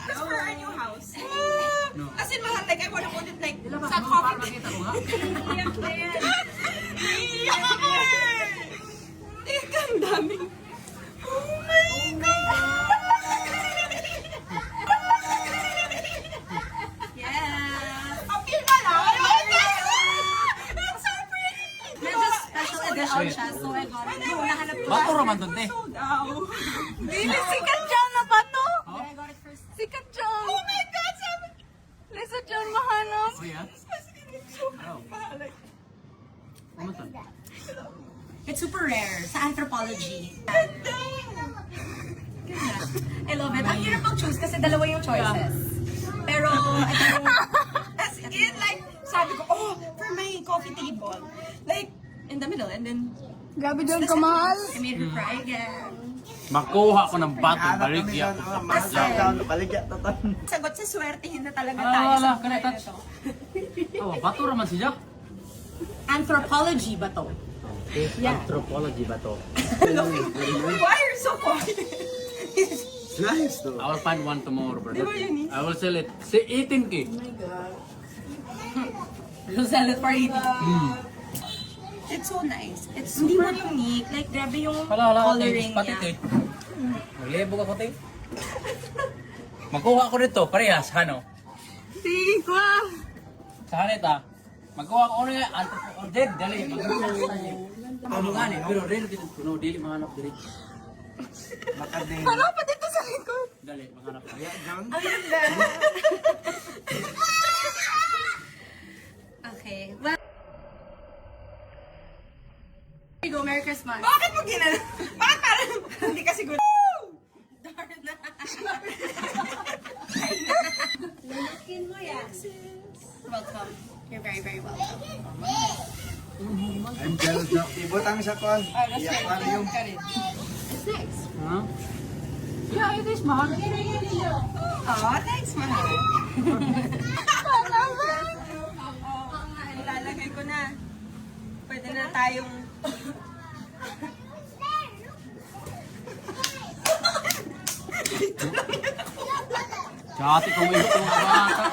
That's for our new house. No. As in, mahal, like, I wanna put it like, sa coffee. Nakita ko nga. Iyak na yan. Iyak ako eh. Teka, ang daming. Oh my God! Yes! Appeal na lang! It's so pretty! Medyo special edition siya, so I got it. No, nahanap ko Bato siya. raman dun, te. So daw. Dili, sikat dyan na ba to? Oh? I got it first. Sikat dyan. Oh my God! Sabi Lisa dyan mahanap. Oh, yeah? so mahal. Ano to? It's super rare sa anthropology. I love it. Ang hirap mag-choose kasi dalawa yung choices. Pero, ito yung... As in, like, sabi ko, oh, for my coffee table. Like, in the middle, and then, Grabe dyan kamahal. I made her cry again. Makuha ko ng bato, baligya. sagot sa swertihin na talaga tayo. Ah, wala, sa kana buhay touch. na to. Oh, bato raman siya. Anthropology ba to? Anthropology ba to? Why are you so quiet? Nice though. I will find one tomorrow, bro. Di ba yun I will sell it. Say 18K. Oh my God. You'll sell it for 80. It's so nice. It's Hindi mo super unique. Like, grabe yung Wala, coloring patit niya. eh. Maglibog ako, te. Magkuha ko dito, parehas, ano? Tigwa! Sa hanit, ah. Magkuha ko ulit, dead, dali. Ano nga ni, pero dili dito, no, dili mahanap dili. Ano pa dito sa likod? Dali, mahanap. Ang ganda. Okay. Well, here you go. Merry Christmas. Bakit mo ginano? Bakit parang hindi ka siguro? Darn na. Welcome. You're very, very welcome. I'm jealous na. Ibutang siya ko. Iyak pa rin yung... It's nice. Huh? Yeah, it is mahal. Oh, thanks, mahal. Ilalagay ko na. Pwede na tayong... Dati kung ito mga bata.